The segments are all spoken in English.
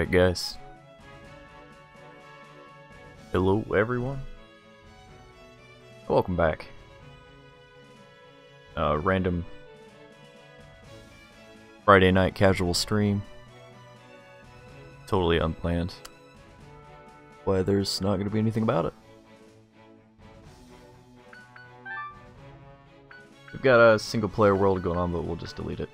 Alright guys. Hello everyone. Welcome back. Random Friday night casual stream. Totally unplanned. Why there's not gonna be anything about it. We've got a single player world going on, but we'll just delete it.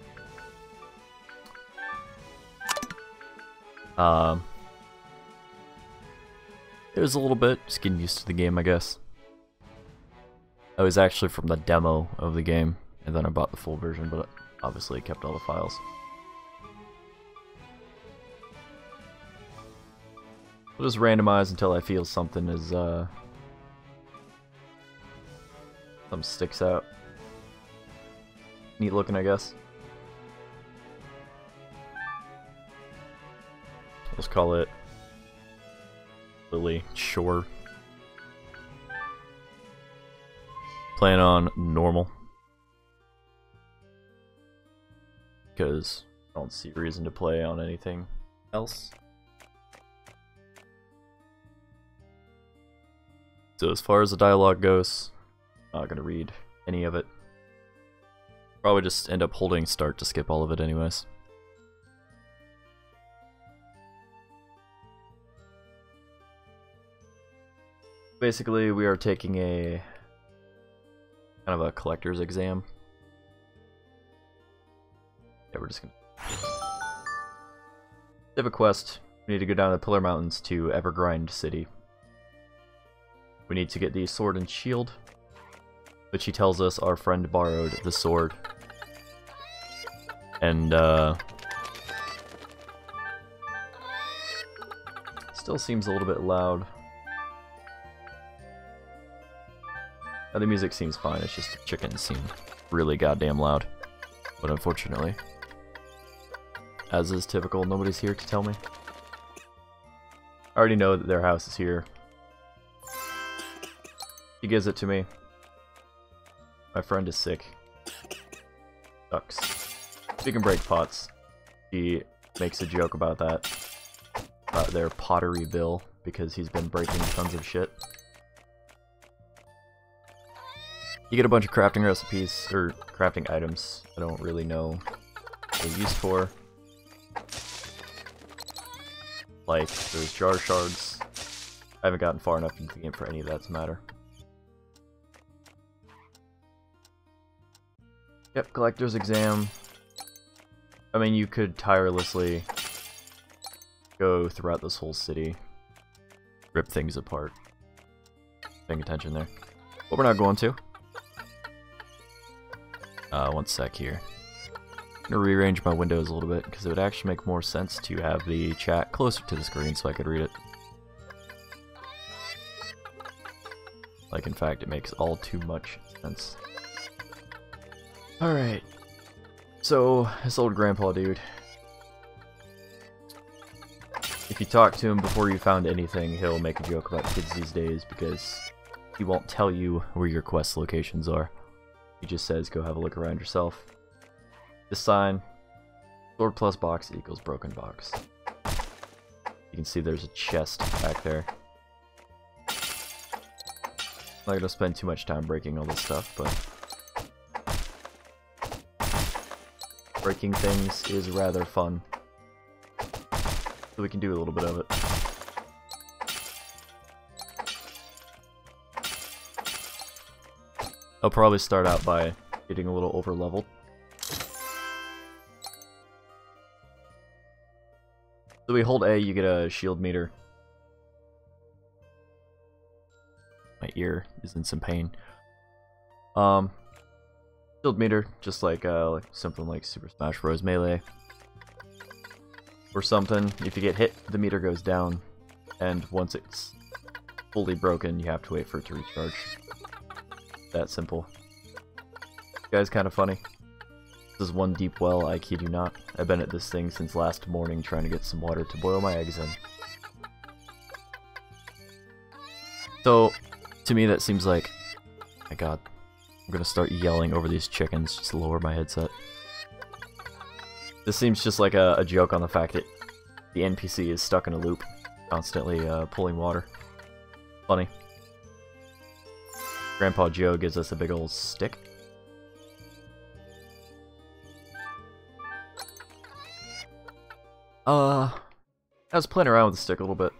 It was a little bit, just getting used to the game, I guess. I was actually from the demo of the game, and then I bought the full version, but obviously kept all the files. We'll just randomize until I feel something is, something sticks out. Neat looking, I guess. Let's call it Lily Shore. Playing on normal. Because I don't see a reason to play on anything else. So as far as the dialogue goes, I'm not gonna read any of it. Probably just end up holding start to skip all of it anyways. Basically, we are taking a kind of a collector's exam. Yeah, we're just gonna... We have a quest. We need to go down the Pillar Mountains to Evergrind City. We need to get the sword and shield, but she tells us our friend borrowed the sword. And, still seems a little bit loud. The music seems fine, it's just the chickens seem really goddamn loud. But unfortunately, as is typical, nobody's here to tell me. I already know that their house is here. He gives it to me. My friend is sick. Sucks. She can break pots. She makes a joke about that. About their pottery bill, because he's been breaking tons of shit. You get a bunch of crafting recipes, or crafting items I don't really know what they're used for. Like, there's jar shards. I haven't gotten far enough into the game for any of that to matter. Yep, collector's exam. I mean, you could tirelessly go throughout this whole city, rip things apart. Paying attention there. But we're not going to. One sec here. I'm gonna rearrange my windows a little bit because it would actually make more sense to have the chat closer to the screen so I could read it. Like, in fact, it makes all too much sense. Alright. So, this old grandpa dude. If you talk to him before you found anything, he'll make a joke about kids these days because he won't tell you where your quest locations are. He just says, go have a look around yourself. This sign, sword plus box equals broken box. You can see there's a chest back there. I'm not gonna spend too much time breaking all this stuff, but breaking things is rather fun. So we can do a little bit of it. I'll probably start out by getting a little over leveled. So we hold A, you get a shield meter. My ear is in some pain. Shield meter, just like something like Super Smash Bros. Melee. Or something, if you get hit, the meter goes down. And once it's fully broken, you have to wait for it to recharge. That simple. This guy's kind of funny. This is one deep well, I kid you not. I've been at this thing since last morning trying to get some water to boil my eggs in. So, to me that seems like... my god. I'm gonna start yelling over these chickens just to lower my headset. This seems just like a joke on the fact that the NPC is stuck in a loop, constantly pulling water. Funny. Grandpa Joe gives us a big old stick. I was playing around with the stick a little bit.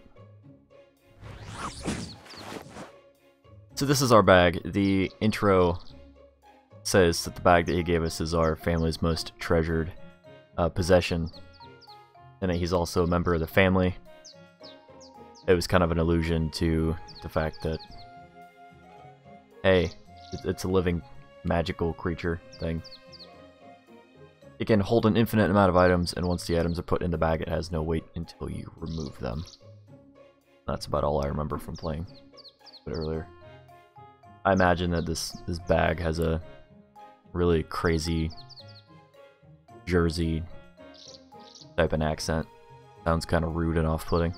So this is our bag. The intro says that the bag that he gave us is our family's most treasured possession, and that he's also a member of the family. It was kind of an allusion to the fact that, hey, it's a living magical creature thing. It can hold an infinite amount of items, and once the items are put in the bag, it has no weight until you remove them. That's about all I remember from playing a bit earlier. I imagine that this bag has a really crazy Jersey type of accent. Sounds kind of rude and off-putting.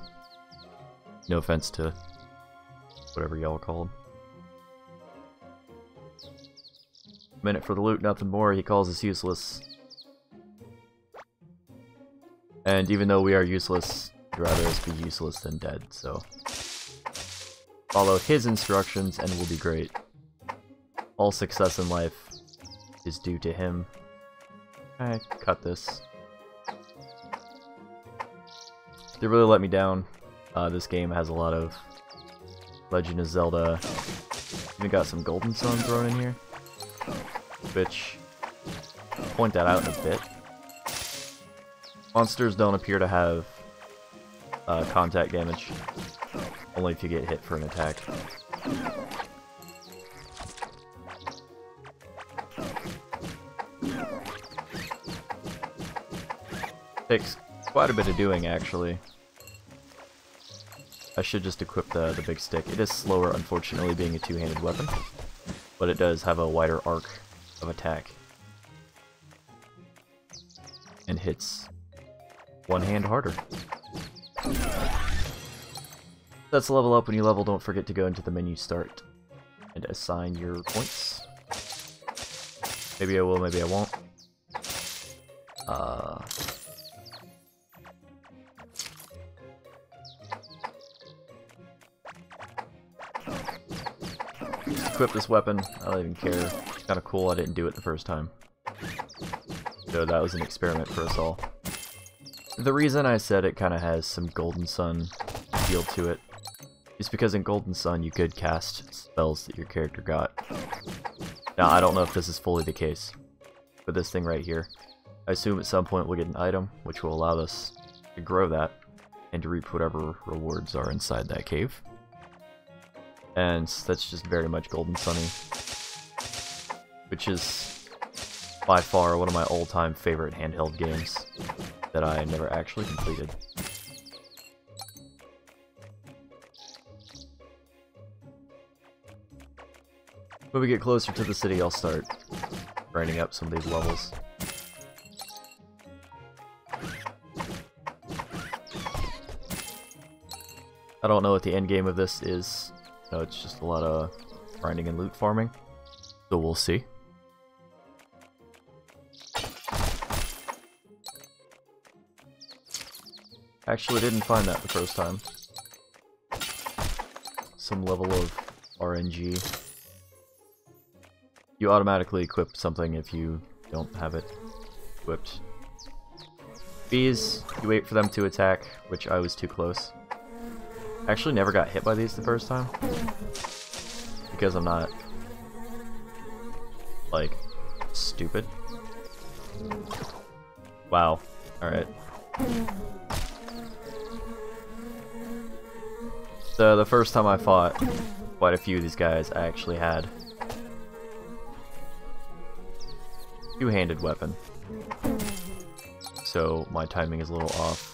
No offense to whatever y'all called. Minute for the loot, nothing more. He calls us useless. And even though we are useless, he'd rather us be useless than dead, so follow his instructions and we'll be great. All success in life is due to him. I cut this. They really let me down. This game has a lot of Legend of Zelda. Even got some Golden Sun thrown in here, which I'll point that out in a bit. Monsters don't appear to have contact damage, only if you get hit for an attack. Takes quite a bit of doing, actually. I should just equip the big stick. It is slower, unfortunately, being a two-handed weapon, but it does have a wider arc of attack and hits one hand harder. That's level up. When you level, don't forget to go into the menu start and assign your points. Maybe I will, maybe I won't. Equip this weapon. I don't even care. It's kind of cool. I didn't do it the first time, so that was an experiment for us all. The reason I said it kind of has some Golden Sun feel to it is because in Golden Sun you could cast spells that your character got. Now, I don't know if this is fully the case, but this thing right here, I assume at some point we'll get an item which will allow us to grow that and to reap whatever rewards are inside that cave. And that's just very much Golden Sunny, which is by far one of my all-time favorite handheld games that I never actually completed. When we get closer to the city, I'll start grinding up some of these levels. I don't know what the end game of this is. No, it's just a lot of grinding and loot farming, so we'll see. Actually, didn't find that the first time. Some level of RNG. You automatically equip something if you don't have it equipped. Bees, you wait for them to attack, which I was too close. I actually never got hit by these the first time, because I'm not, like, stupid. Wow. Alright. So the first time I fought quite a few of these guys, I actually had two-handed weapon, so my timing is a little off.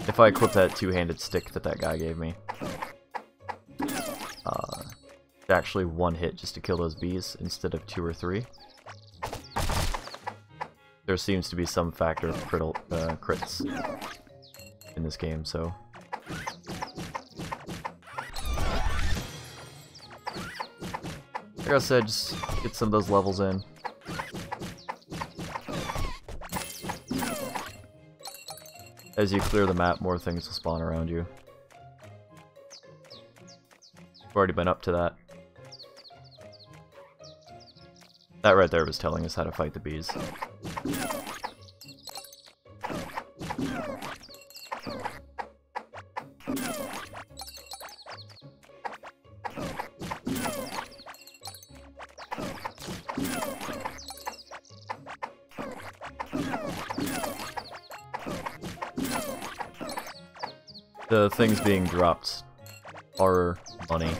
If I equip that two-handed stick that guy gave me, it's actually one hit just to kill those bees instead of 2 or 3. There seems to be some factor of crits in this game, so like I said, just get some of those levels in. As you clear the map, more things will spawn around you. We've already been up to that. That right there was telling us how to fight the bees. The things being dropped are money.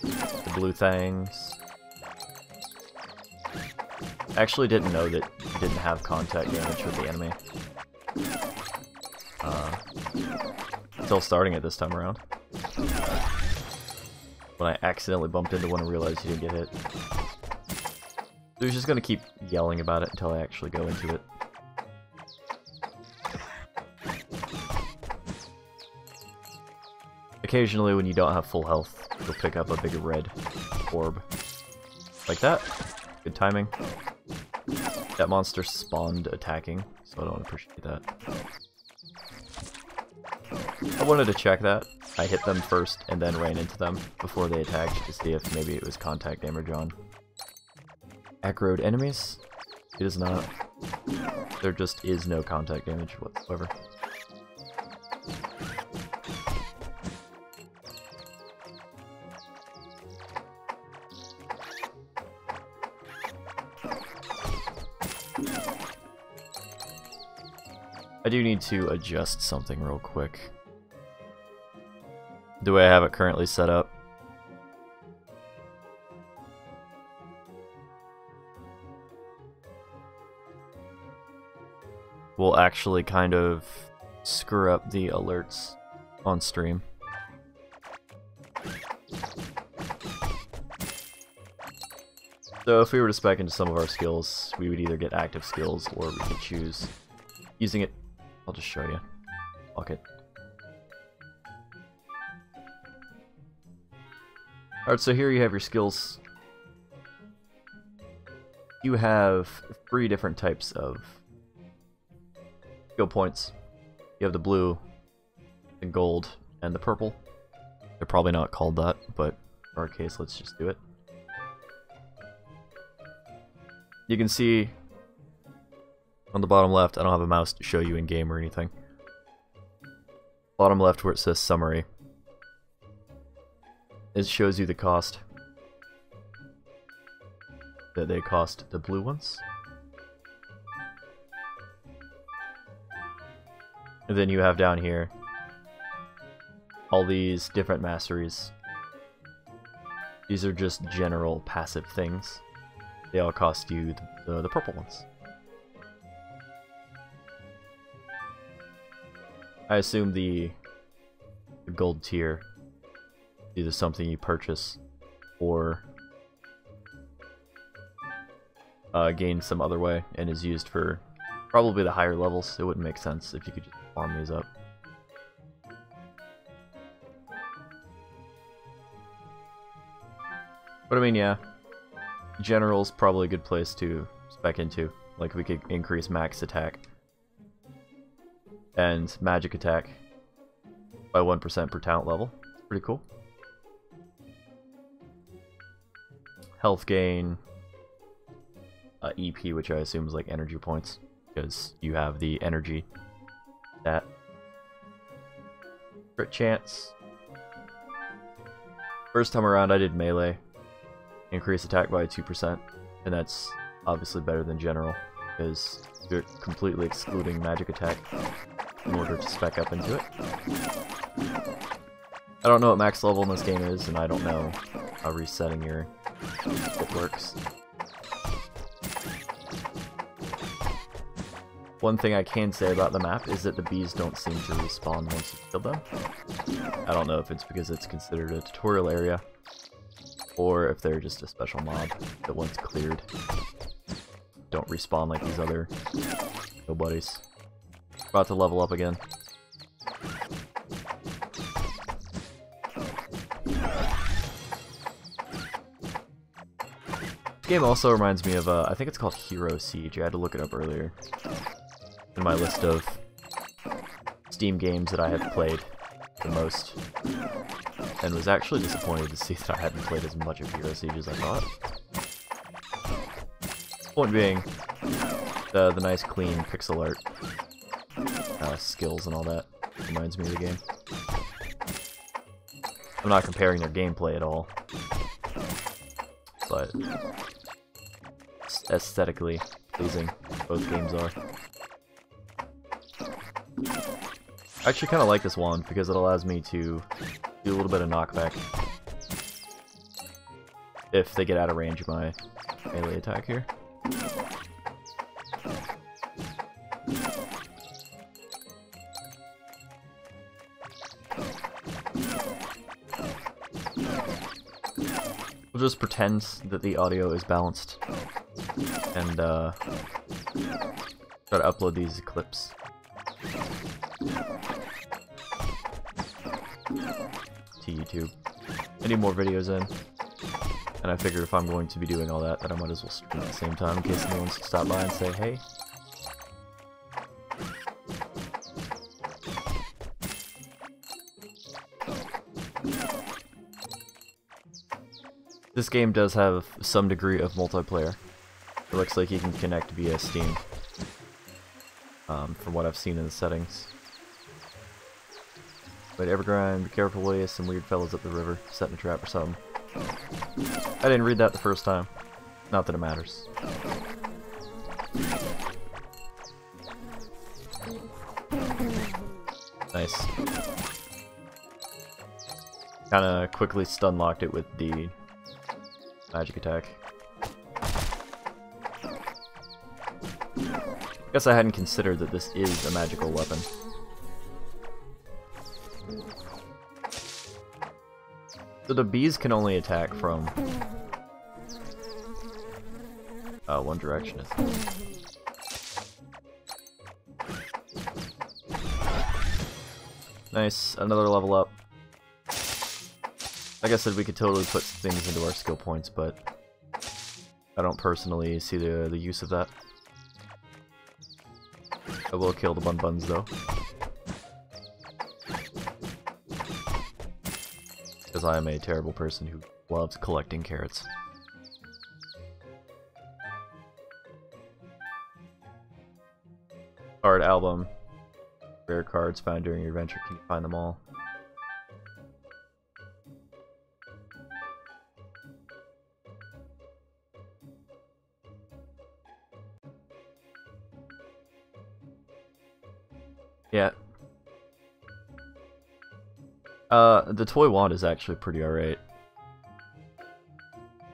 The blue things. I actually didn't know that you didn't have contact damage with the enemy. Until starting it this time around. When I accidentally bumped into one and realized you didn't get hit. So he's just gonna keep yelling about it until I actually go into it. Occasionally, when you don't have full health, you'll pick up a bigger red orb. Like that. Good timing. That monster spawned attacking, so I don't appreciate that. I wanted to check that. I hit them first and then ran into them before they attacked to see if maybe it was contact damage on aggroed enemies. It is not. There just is no contact damage whatsoever. I do need to adjust something real quick. The way I have it currently set up. Will actually kind of screw up the alerts on stream. So if we were to spec into some of our skills, we would either get active skills or we could choose using it. I'll just show you. Fuck it. Alright, so here you have your skills. You have 3 different types of skill points. You have the blue, the gold, and the purple. They're probably not called that, but for our case, let's just do it. You can see on the bottom left, I don't have a mouse to show you in game or anything. Bottom left where it says summary. It shows you the cost that they cost the blue ones. And then you have down here all these different masteries. These are just general passive things. They all cost you the purple ones. I assume the gold tier is either something you purchase or gain some other way and is used for probably the higher levels. It wouldn't make sense if you could just farm these up. But I mean, yeah, general's probably a good place to spec into. Like, we could increase max attack and magic attack by 1% per talent level. It's pretty cool. Health gain, EP, which I assume is like energy points, because you have the energy stat. Crit chance. First time around I did melee. Increase attack by 2%, and that's obviously better than general, because you're completely excluding magic attack in order to spec up into it. I don't know what max level in this game is, and I don't know how resetting your it works. One thing I can say about the map is that the bees don't seem to respawn once you kill them. I don't know if it's because it's considered a tutorial area, or if they're just a special mob that once cleared don't respawn like these other nobodies. About to level up again. This game also reminds me of, I think it's called Hero Siege. I had to look it up earlier. in my list of Steam games that I have played the most, and was actually disappointed to see that I hadn't played as much of Hero Siege as I thought. Point being, the nice clean pixel art skills and all that reminds me of the game. I'm not comparing their gameplay at all, but aesthetically pleasing both games are. I actually kind of like this wand because it allows me to do a little bit of knockback if they get out of range of my melee attack here. We'll just pretend that the audio is balanced and try to upload these clips to YouTube. I need more videos in, and I figured if I'm going to be doing all that, then I might as well stream at the same time in case anyone wants to stop by and say hey. This game does have some degree of multiplayer. It looks like you can connect via Steam, from what I've seen in the settings. But Evergrind, be careful, will you? Some weird fellas up the river, setting a trap or something. I didn't read that the first time. Not that it matters. Nice. Kinda quickly stun locked it with the magic attack. Guess I hadn't considered that this is a magical weapon. So the bees can only attack from one direction. Nice, another level up. Like I said, we could totally put things into our skill points, but I don't personally see the use of that. I will kill the bun-buns though, because I am a terrible person who loves collecting carrots. Card album. Rare cards found during your adventure. Can you find them all? Yeah. The toy wand is actually pretty alright,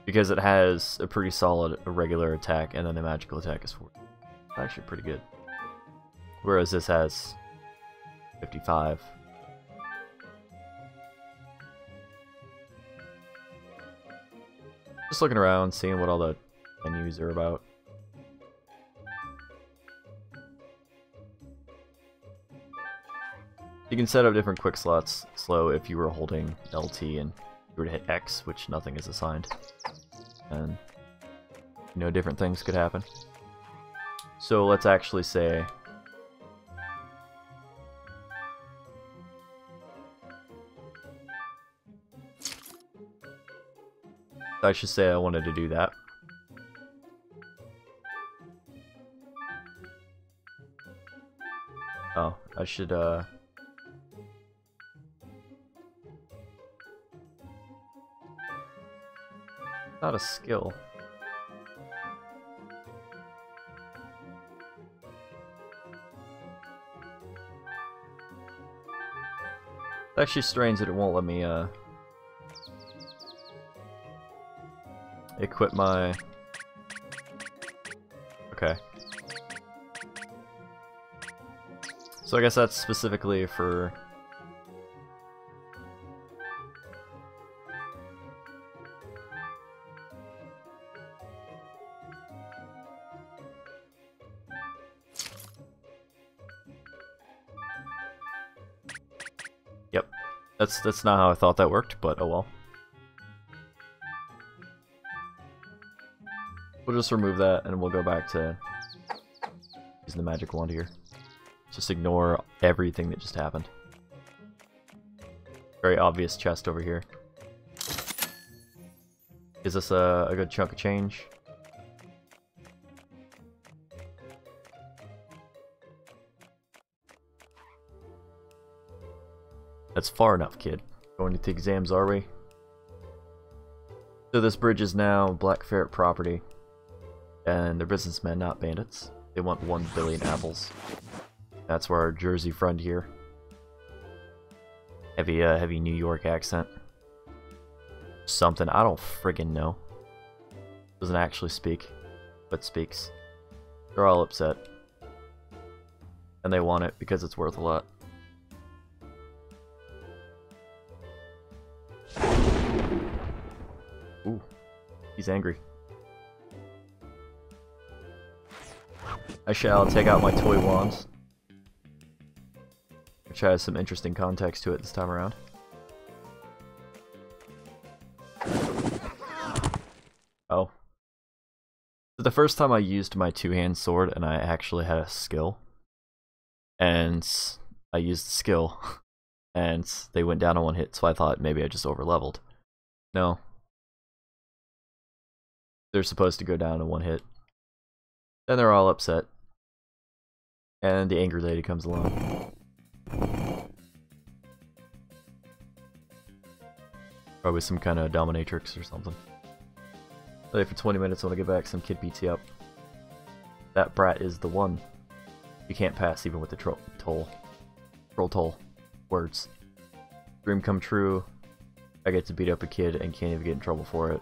because it has a pretty solid regular attack, and then the magical attack is 40. It's actually pretty good. Whereas this has 55. Just looking around, seeing what all the menus are about. You can set up different quick slots slow if you were holding LT and you were to hit X, which nothing is assigned. And, you know, different things could happen. So let's actually say I should say I wanted to do that. Oh, I should, not a skill. It's actually strange that it won't let me, equip my... Okay. So I guess that's specifically for... Yep. That's not how I thought that worked, but oh well. We'll just remove that and we'll go back to using the magic wand here. Just ignore everything that just happened. Very obvious chest over here. Is this a good chunk of change? That's far enough, kid. Going to the exams, are we? So this bridge is now Black Ferret property. And they're businessmen, not bandits. They want 1 billion apples. That's where our Jersey friend here. Heavy New York accent. Something, I don't friggin' know. Doesn't actually speak, but speaks. They're all upset. And they want it because it's worth a lot. Ooh, he's angry. I shall take out my toy wands, which has some interesting context to it this time around. Oh. So the first time I used my two-hand sword and I actually had a skill, and I used the skill, and they went down on 1 hit, so I thought maybe I just over-leveled. No. They're supposed to go down in 1 hit. Then they're all upset. And the angry lady comes along. Probably some kind of dominatrix or something. Play for 20 minutes when I get back, some kid beats you up. That brat is the one. You can't pass even with the troll toll. Words. Dream come true. I get to beat up a kid and can't even get in trouble for it.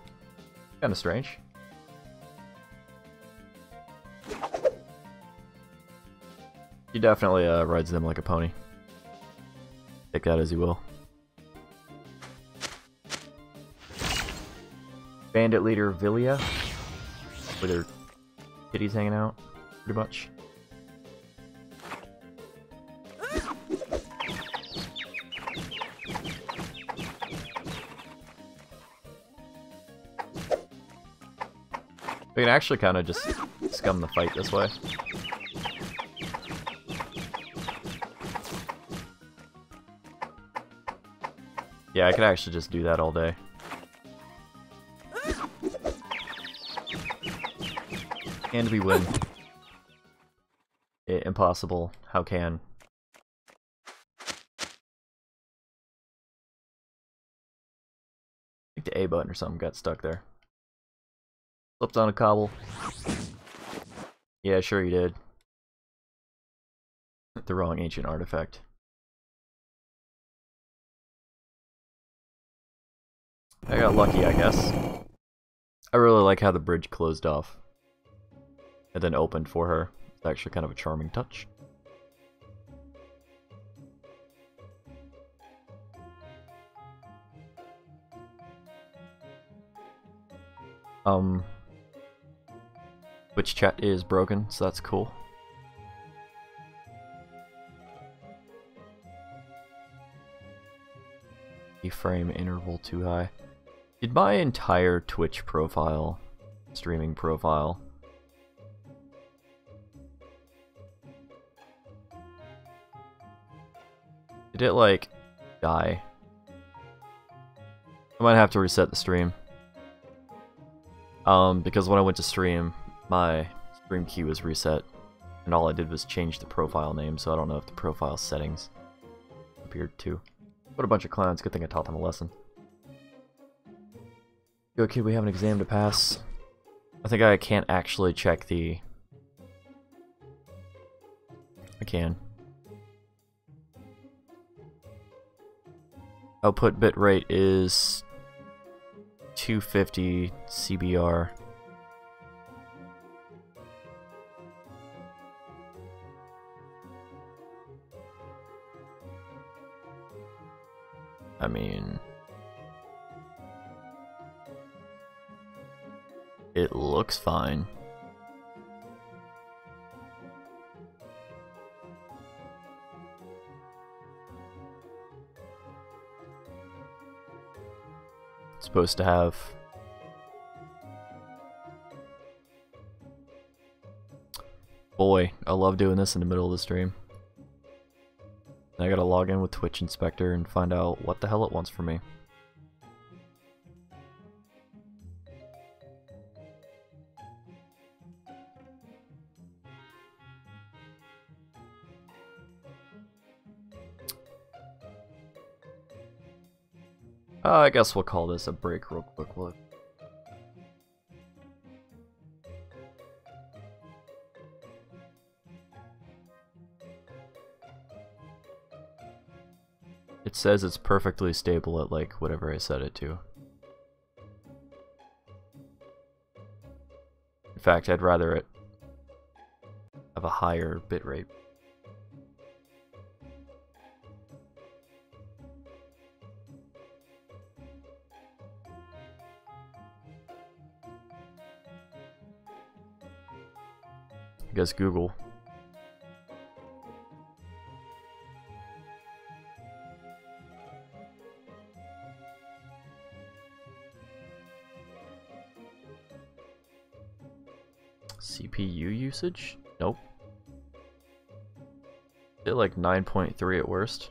Kinda strange. He definitely rides them like a pony. Take that as you will. Bandit leader Villia, with her titties hanging out, pretty much. We can actually kind of just scum the fight this way. Yeah, I could actually just do that all day. And we win. Impossible. How can? I think the A button or something got stuck there. Slipped on a cobble. Yeah, sure you did. The wrong ancient artifact. I got lucky, I guess. I really like how the bridge closed off and then opened for her. It's actually kind of a charming touch. Which chat is broken, so that's cool. Frame interval too high. Did my entire Twitch profile, streaming profile, did it like die? I might have to reset the stream. Because when I went to stream, my stream key was reset, and all I did was change the profile name, so I don't know if the profile settings appeared too. What a bunch of clowns, good thing I taught them a lesson. Yo kid, we have an exam to pass. I think I can't actually check the... I can. Output bitrate is 250 CBR. I mean, it looks fine. It's supposed to have boy, I love doing this in the middle of the stream. I gotta log in with Twitch Inspector and find out what the hell it wants from me. I guess we'll call this a break real quick. Look. It says it's perfectly stable at like whatever I set it to. In fact, I'd rather it have a higher bitrate. I guess Google. CPU usage? Nope. Is it like 9.3 at worst?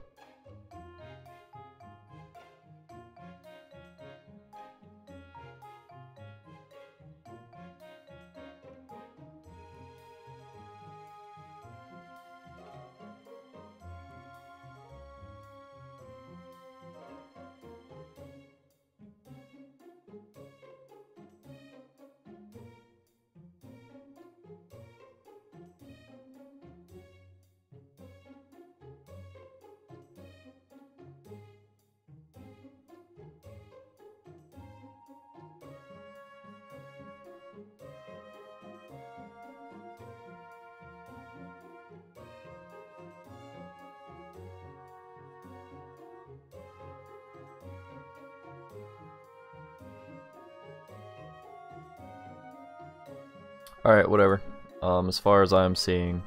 Alright, whatever. As far as I'm seeing,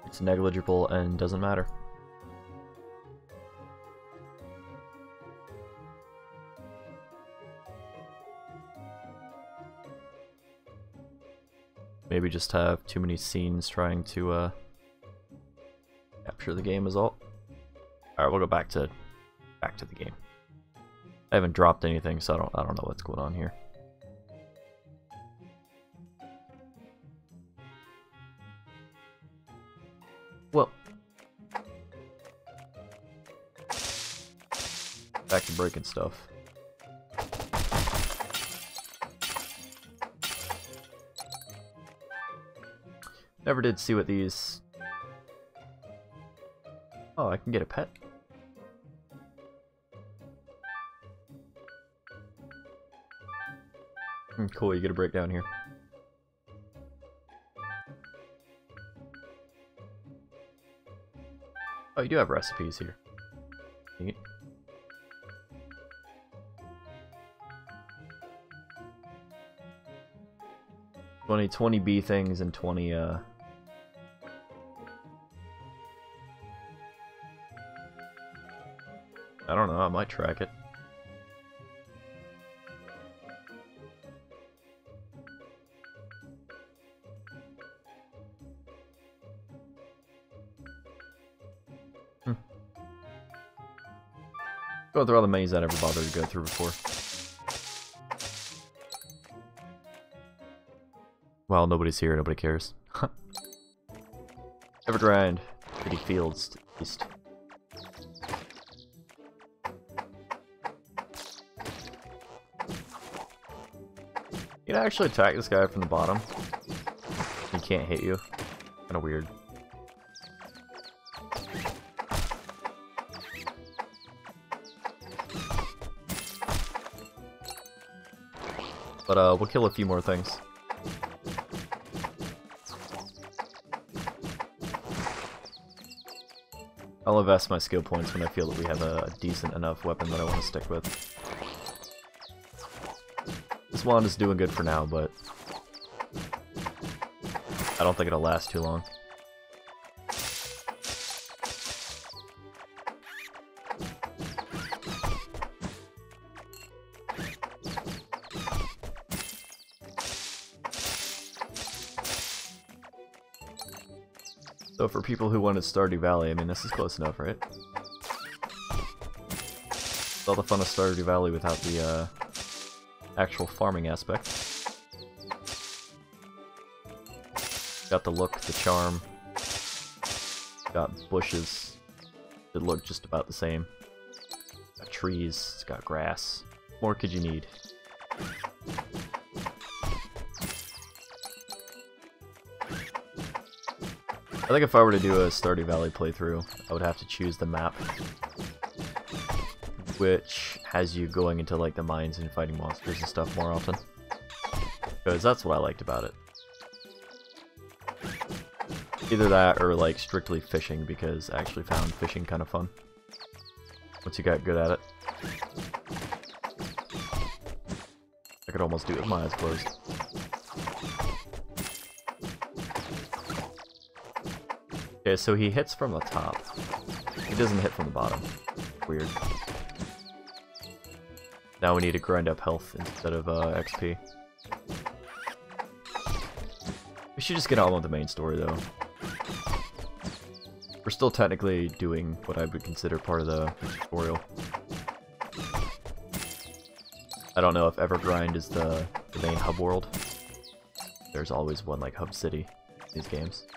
it's negligible and doesn't matter. Maybe just have too many scenes trying to capture the game is all. Alright, we'll go back to the game. I haven't dropped anything, so I don't know what's going on here. Well, back to breaking stuff. Never did see what these... Oh, I can get a pet. Cool, you get a breakdown here. Oh, you do have recipes here. Neat. $20 bee things and 20 I don't know, I might track it. Go through all the menus I never bothered to go through before. Well, nobody's here, nobody cares. Evergrind, pretty fields to the east. You can actually attack this guy from the bottom. He can't hit you. Kinda weird. But we'll kill a few more things. I'll invest my skill points when I feel that we have a decent enough weapon that I want to stick with. This wand is doing good for now, but I don't think it'll last too long. So for people who wanted Stardew Valley, I mean, this is close enough, right? It's all the fun of Stardew Valley without the actual farming aspect. Got the look, the charm. Got bushes that look just about the same. Got trees, it's got grass. What more could you need? I think if I were to do a Stardew Valley playthrough, I would have to choose the map, which has you going into like the mines and fighting monsters and stuff more often. Because that's what I liked about it. Either that or like strictly fishing, because I actually found fishing kind of fun once you got good at it. I could almost do it with my eyes closed. Okay, so he hits from the top. He doesn't hit from the bottom. Weird. Now we need to grind up health instead of XP. We should just get on with the main story though. We're still technically doing what I would consider part of the tutorial. I don't know if Evergrind is the main hub world. There's always one like hub city in these games.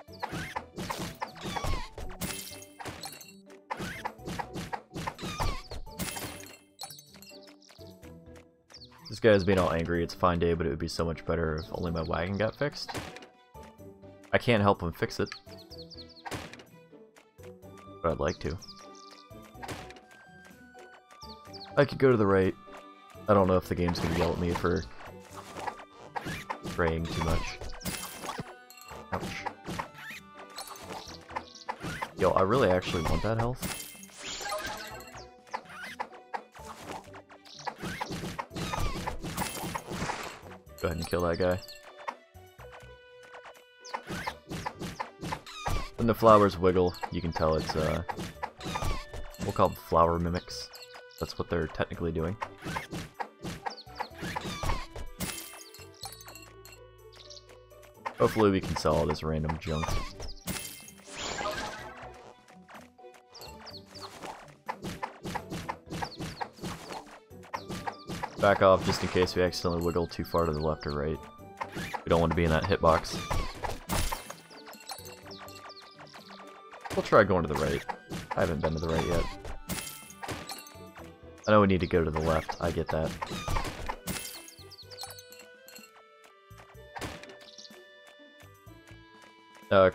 This guy's being all angry. It's a fine day, but it would be so much better if only my wagon got fixed. I can't help him fix it, but I'd like to. I could go to the right. I don't know if the game's gonna yell at me for praying too much. Ouch. Yo, I really actually want that health. Go ahead and kill that guy. When the flowers wiggle, you can tell it's we'll call them flower mimics. That's what they're technically doing. Hopefully we can sell all this random junk. Back off just in case we accidentally wiggle too far to the left or right. We don't want to be in that hitbox. We'll try going to the right. I haven't been to the right yet. I know we need to go to the left, I get that.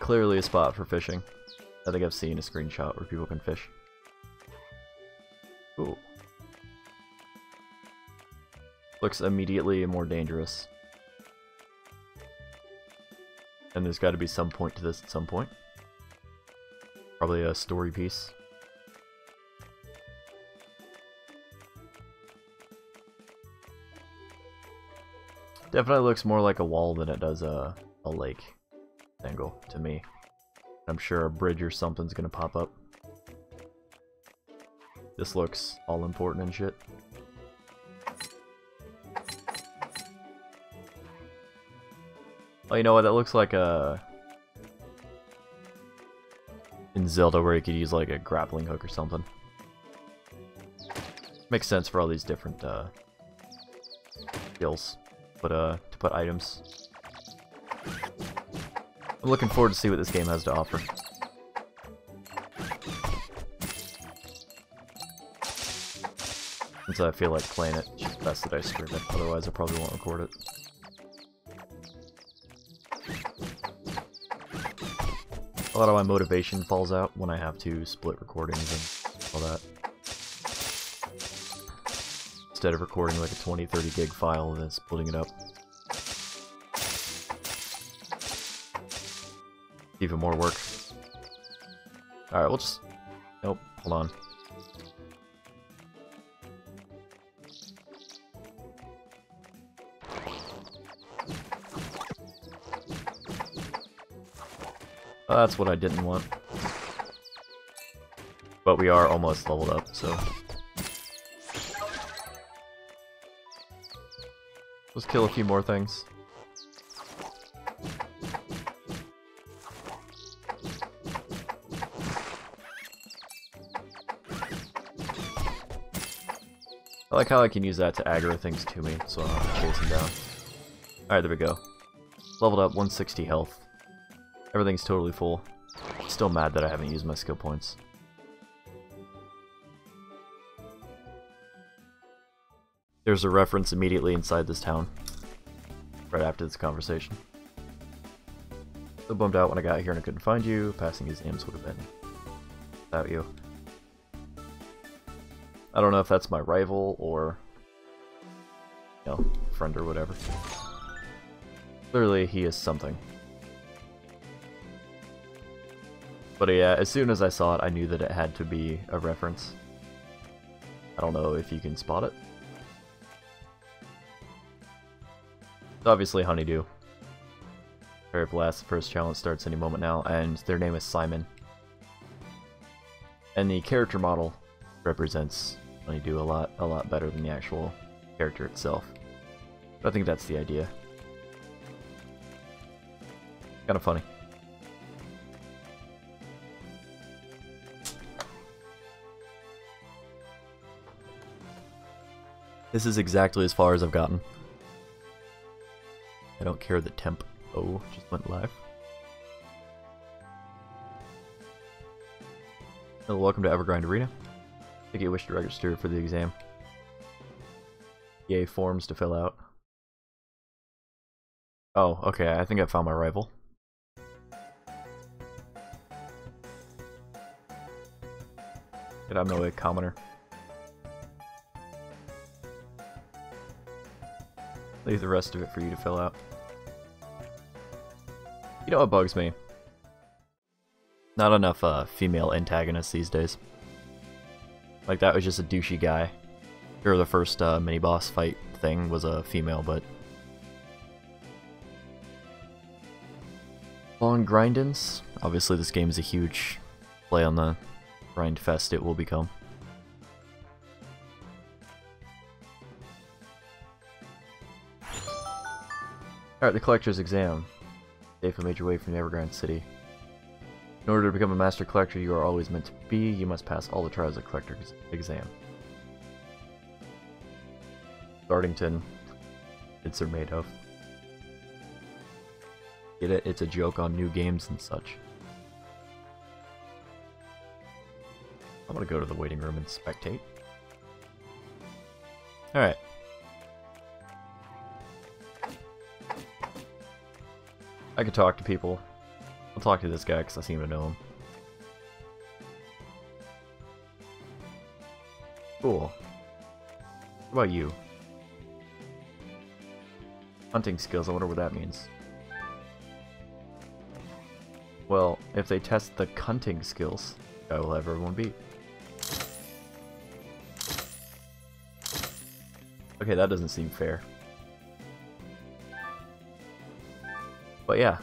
Clearly a spot for fishing. I think I've seen a screenshot where people can fish. Ooh. Looks immediately more dangerous. And there's got to be some point to this at some point. Probably a story piece. Definitely looks more like a wall than it does a lake angle to me. I'm sure a bridge or something's gonna pop up. This looks all important and shit. Oh, you know what? That looks like a... in Zelda where you could use like a grappling hook or something. Makes sense for all these different skills, but to put items. I'm looking forward to see what this game has to offer. Since I feel like playing it, it's just best that I stream it, otherwise I probably won't record it. A lot of my motivation falls out when I have to split recordings and all that. Instead of recording like a 20-30 gig file and then splitting it up. Even more work. Alright, we'll just... Nope, hold on. That's what I didn't want. But we are almost leveled up, so... Let's kill a few more things. I like how I can use that to aggro things to me, so I don't have to chase them down. Alright, there we go. Leveled up, 160 health. Everything's totally full. Still mad that I haven't used my skill points. There's a reference immediately inside this town. Right after this conversation. So bummed out when I got here and I couldn't find you. Passing exams would have been without you. I don't know if that's my rival or, you know, friend or whatever. Clearly he is something. But yeah, as soon as I saw it, I knew that it had to be a reference. I don't know if you can spot it. It's obviously Honeydew. Very blast, the first challenge starts any moment now, and their name is Simon. And the character model represents Honeydew a lot better than the actual character itself. But I think that's the idea. Kind of funny. This is exactly as far as I've gotten. I don't care that temp O just went live. Hello, welcome to Evergrind Arena. I think you wish to register for the exam. Yay, forms to fill out. Oh, okay, I think I found my rival. Get out of my way, commoner. Leave the rest of it for you to fill out. You know what bugs me? Not enough female antagonists these days. Like, that was just a douchey guy. Sure, the first mini-boss fight thing was a female, but... Long grindins. Obviously this game is a huge play on the grind fest it will become. Alright, the collector's exam. Safe made your way from the Evergrande City. In order to become a master collector you are always meant to be, you must pass all the trials of the collector's exam. Startington. It's are made of. Get it? It's a joke on new games and such. I'm gonna go to the waiting room and spectate. Alright. I could talk to people. I'll talk to this guy because I seem to know him. Cool. What about you? Hunting skills, I wonder what that means. Well, if they test the cunting skills, I will have everyone beat. Okay, that doesn't seem fair. But yeah,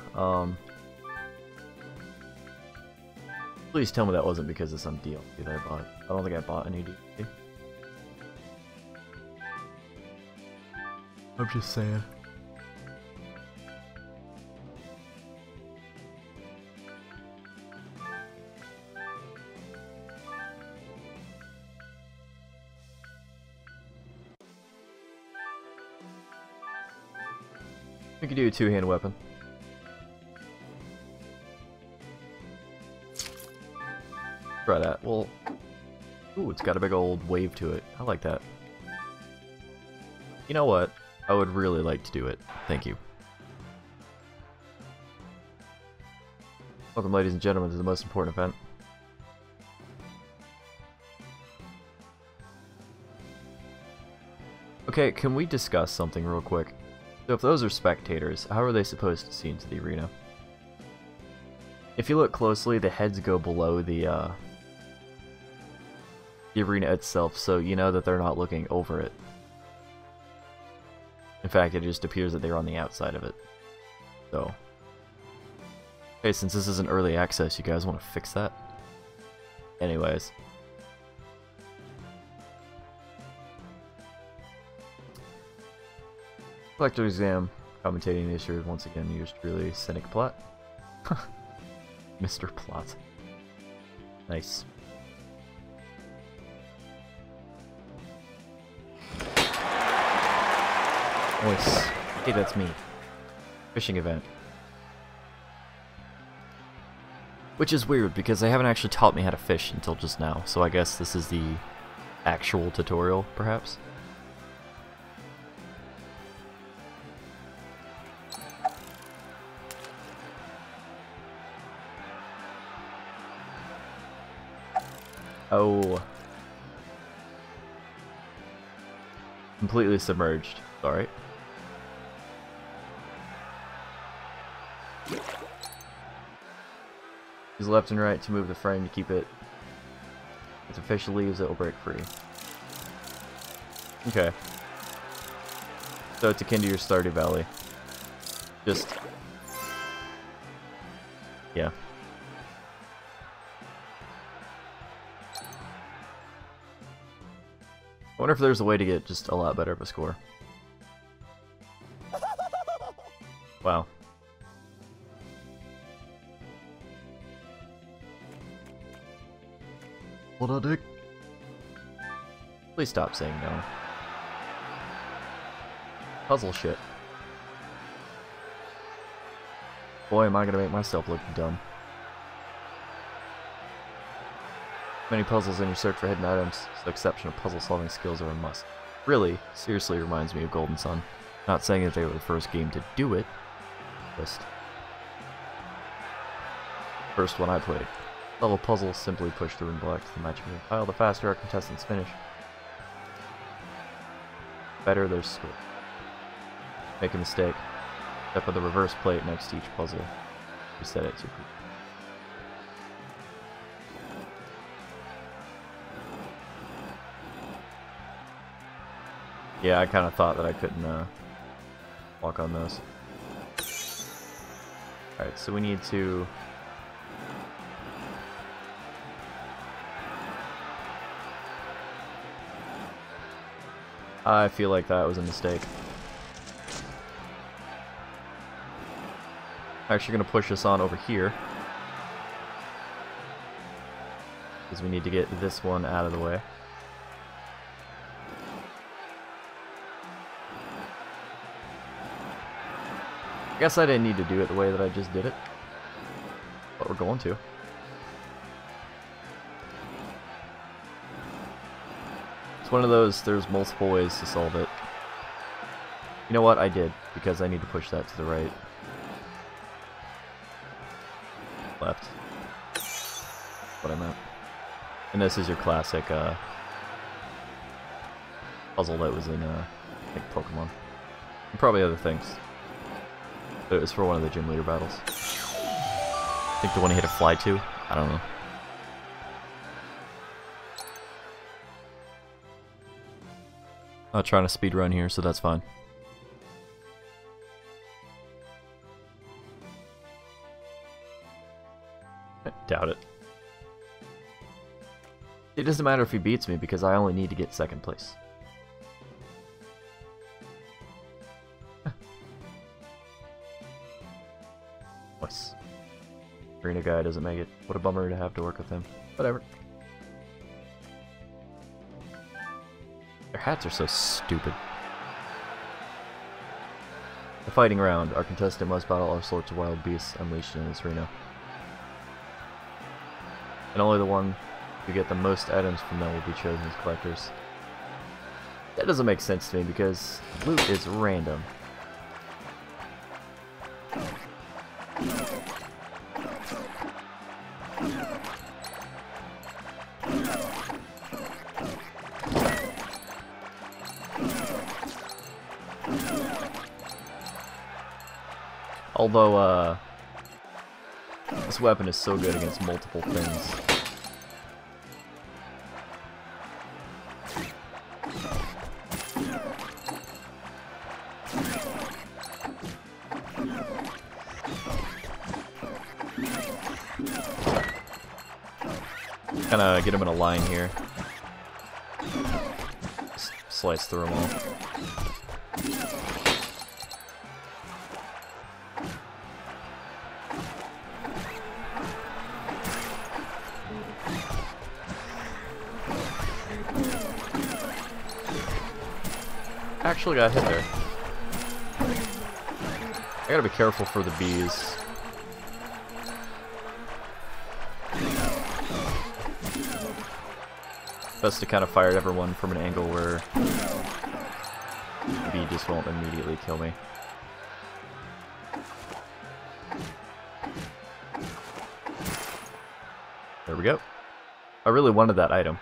please tell me that wasn't because of some DLC that I bought. I don't think I bought any DLC. I'm just saying. We could do a two-hand weapon. Try that. Well, ooh, it's got a big old wave to it. I like that. You know what? I would really like to do it. Thank you. Welcome, ladies and gentlemen, to the most important event. Okay, can we discuss something real quick? So if those are spectators, how are they supposed to see into the arena? If you look closely, the heads go below the arena itself, so you know that they're not looking over it. In fact, it just appears that they're on the outside of it. So, okay, since this isn't early access, you guys want to fix that? Anyways. Collector exam, commentating the issue once again used really cynic plot. Mr. Plot. Nice. Nice. Hey, that's me. Fishing event. Which is weird, because they haven't actually taught me how to fish until just now, so I guess this is the actual tutorial, perhaps? Oh. Completely submerged. Alright. Use left and right to move the frame to keep it. If the fish leaves, it will break free. Okay. So it's akin to your Stardew Valley. Just... yeah. I wonder if there's a way to get just a lot better of a score. Wow. What a dick. Please stop saying no. Puzzle shit. Boy, am I gonna make myself look dumb. Many puzzles in your search for hidden items, so exceptional puzzle solving skills are a must. Really, seriously reminds me of Golden Sun. Not saying that they were the first game to do it, just first one I played. Level puzzles simply push through and black to the matching tile. The faster our contestants finish, better their score. Make a mistake, step on the reverse plate next to each puzzle. Reset it to yeah, I kind of thought that I couldn't walk on those. Alright, so we need to... I feel like that was a mistake. I'm actually going to push this on over here, because we need to get this one out of the way. I guess I didn't need to do it the way that I just did it, but we're going to. It's one of those, there's multiple ways to solve it. You know what? I did, because I need to push that to the right. Left. What I meant. And this is your classic puzzle that was in, I think, Pokemon. And probably other things. But it was for one of the gym leader battles. I think the one he had to fly to? I don't know. I'm trying to speed run here, so that's fine. Doubt it. It doesn't matter if he beats me because I only need to get second place. Nice. Arena guy doesn't make it. What a bummer to have to work with him. Whatever. Their hats are so stupid. The fighting round. Our contestant must battle all sorts of wild beasts unleashed in this arena. And only the one who get the most items from them will be chosen as collectors. That doesn't make sense to me because loot is random. Although, this weapon is so good against multiple things. Kinda get him in a line here. Just slice through them all. Actually got hit there. I gotta be careful for the bees. Best to kind of fire at everyone from an angle where the bee just won't immediately kill me. There we go. I really wanted that item.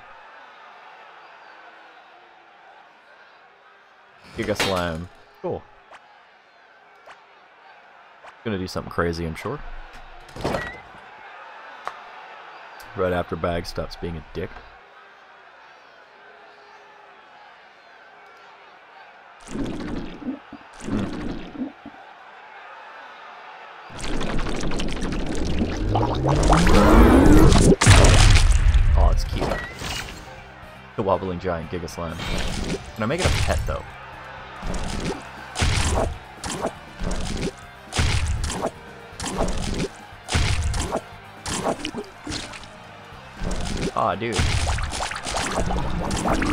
Giga Slime. Cool. Gonna do something crazy, I'm sure. Right after Bag stops being a dick. Oh, it's cute. The wobbling giant Giga Slime. Can I make it a pet though? Aw, oh, dude.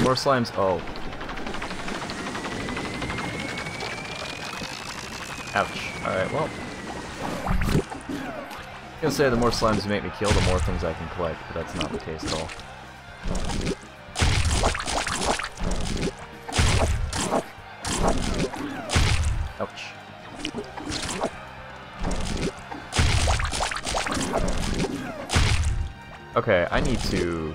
More slimes. Oh. Ouch. Alright, well. I'm gonna say the more slimes you make me kill, the more things I can collect, but that's not the case at all. Ouch. Okay, I need to...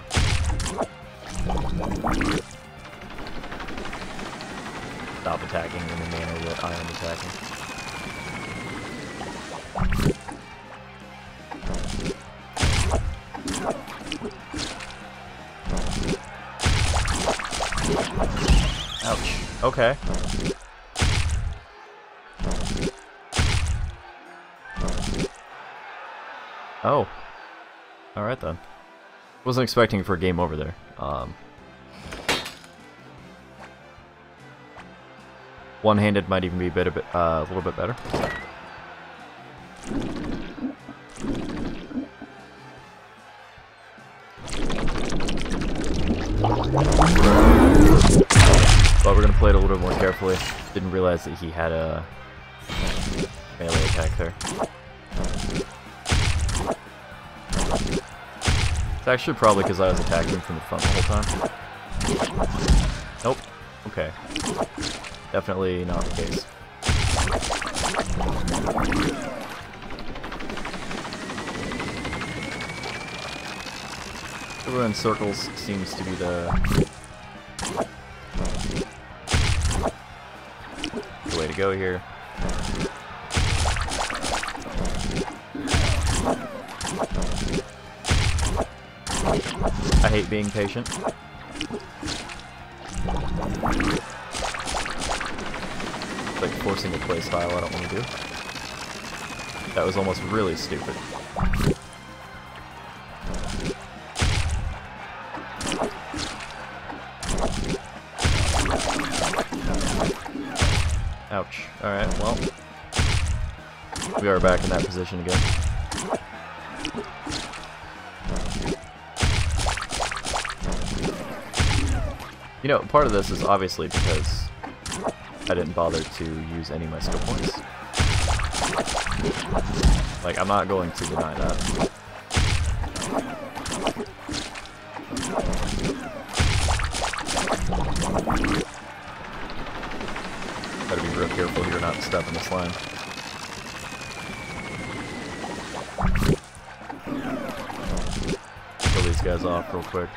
stop attacking in the manner that I am attacking. Ouch. Okay. Oh. Alright then. Wasn't expecting for a game over there. One-handed might even be a little bit better. But we're gonna play it a little bit more carefully. Didn't realize that he had a melee attack there. It's actually probably because I was attacking from the front the whole time. Nope. Okay. Definitely not the case. Everyone in circles seems to be the way to go here. I hate being patient. It's like forcing a play style I don't want to do. That was almost really stupid. Ouch. Alright, well. We are back in that position again. You know, part of this is obviously because I didn't bother to use any of my skill points. Like, I'm not going to deny that. Gotta be real careful here not to step in the slime. Kill these guys off real quick.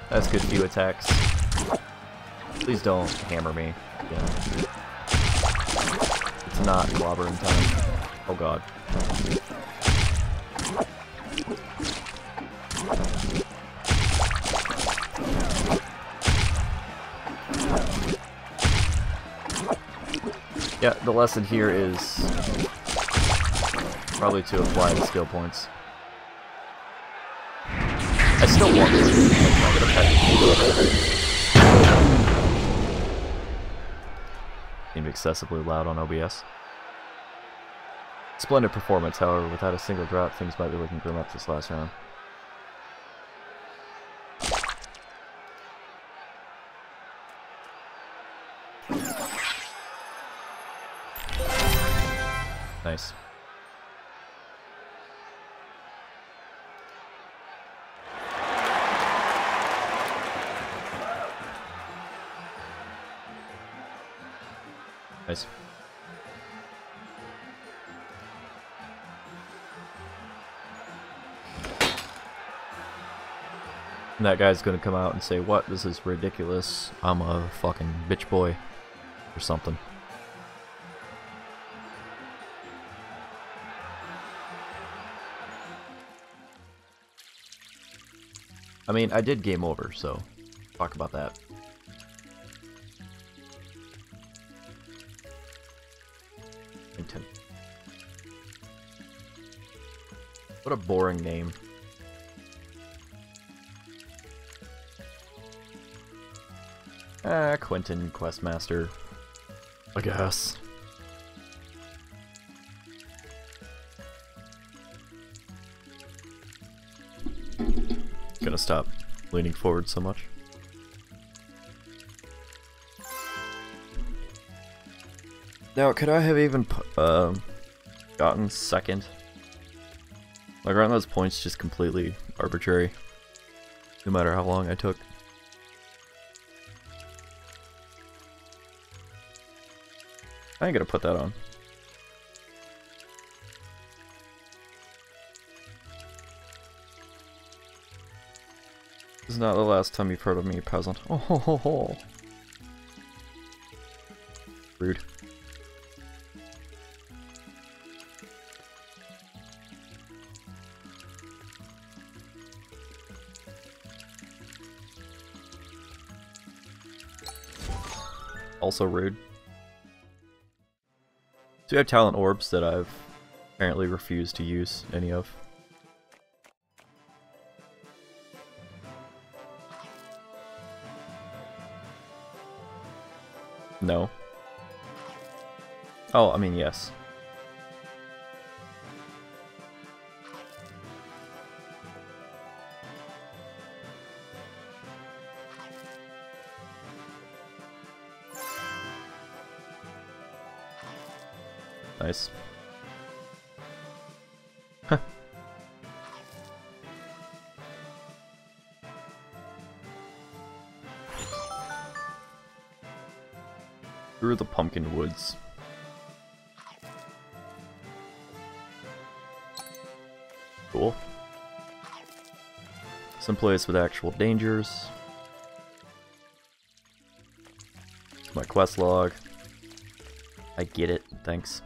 That's good few attacks. Please don't hammer me again. It's not clobbering time. Oh god. Yeah, the lesson here is probably to apply the skill points. I still want to. I'm gonna pet. Seemed excessively loud on OBS. Splendid performance, however, without a single drop, things might be looking grim up this last round. Nice. And that guy's gonna come out and say, "What? This is ridiculous. I'm a fucking bitch boy." Or something. I mean, I did game over, so talk about that. What a boring name. Quentin Questmaster, I guess. Gonna stop leaning forward so much. Now, could I have even gotten second? Like, aren't those points just completely arbitrary? No matter how long I took. I ain't gonna put that on. This is not the last time you've heard of me, peasant. Oh ho ho ho. Rude. Also rude. So you have talent orbs that I've apparently refused to use any of. No. Oh, I mean, yes. Nice. Huh. Through the pumpkin woods. Cool. Some place with actual dangers. It's my quest log. I get it, thanks.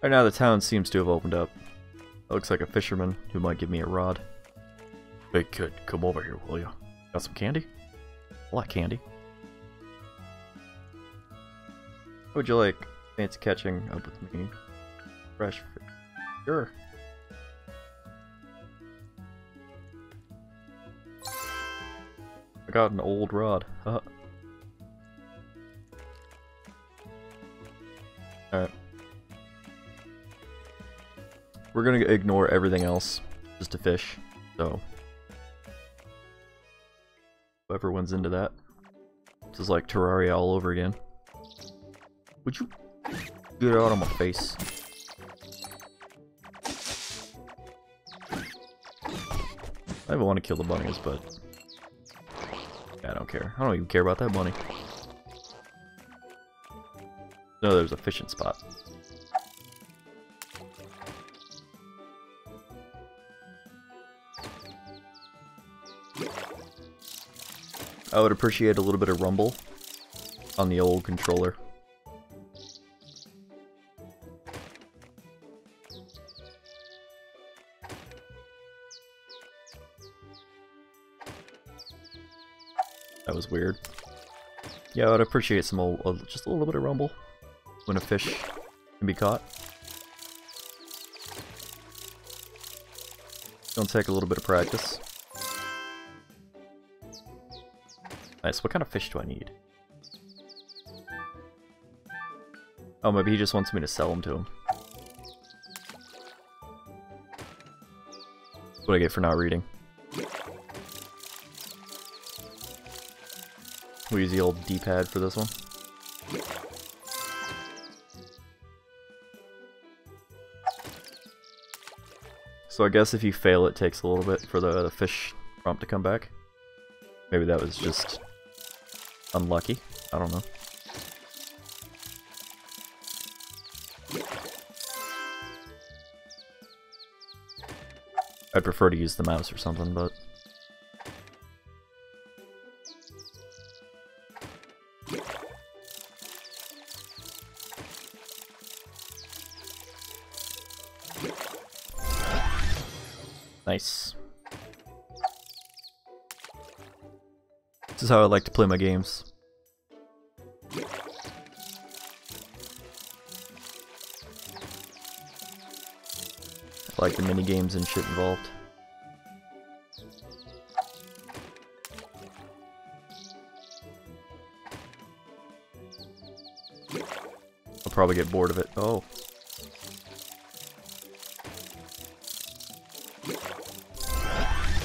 Right now the town seems to have opened up. It looks like a fisherman who might give me a rod. Hey kid, come over here, will ya? Got some candy? I like candy. Would you like fancy catching up with me? Fresh fish. Sure. I got an old rod. Alright. We're gonna ignore everything else just to fish, so if everyone's into that. This is like Terraria all over again. Would you get out of my face? I even want to kill the bunnies, but I don't care. I don't even care about that bunny. No, there's a fishing spot. I would appreciate a little bit of rumble on the old controller. That was weird. Yeah, I would appreciate some old, just a little bit of rumble when a fish can be caught. Don't take a little bit of practice. Nice. What kind of fish do I need? Oh, maybe he just wants me to sell them to him. What do I get for not reading? We'll use the old D-pad for this one. So I guess if you fail, it takes a little bit for the fish prompt to come back. Maybe that was just unlucky. I don't know. I'd prefer to use the mouse or something, but... Nice. This is how I like to play my games. I like the mini games and shit involved. I'll probably get bored of it. Oh.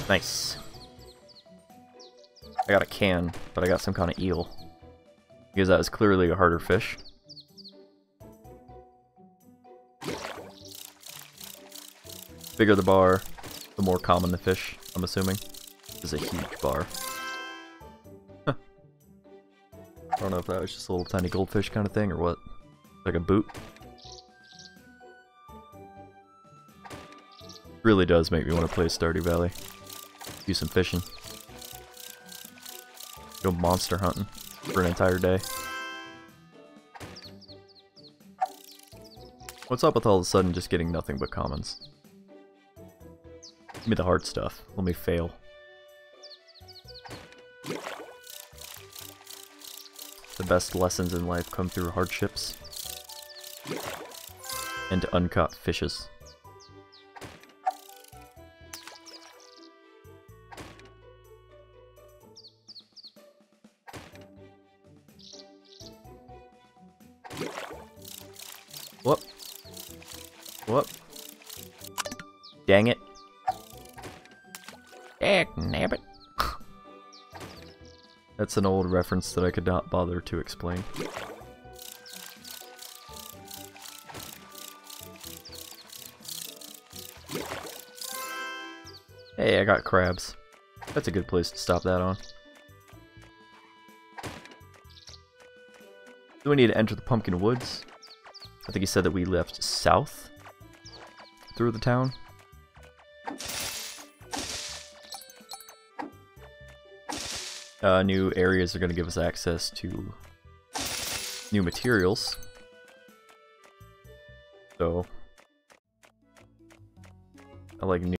Nice. I got a can, but I got some kind of eel. Because that is clearly a harder fish. Bigger the bar, the more common the fish, I'm assuming. This is a huge bar. Huh. I don't know if that was just a little tiny goldfish kind of thing or what. Like a boot. Really does make me want to play Stardew Valley. Do some fishing. Go monster hunting for an entire day. What's up with all of a sudden just getting nothing but commons? Give me the hard stuff. Let me fail. The best lessons in life come through hardships. And uncaught fishes. Whoop. Whoop. Dang it. Nabbit. That's an old reference that I could not bother to explain. Hey, I got crabs. That's a good place to stop that on. Do we need to enter the Pumpkin Woods? I think he said that we left south through the town. New areas are going to give us access to new materials. So, I like new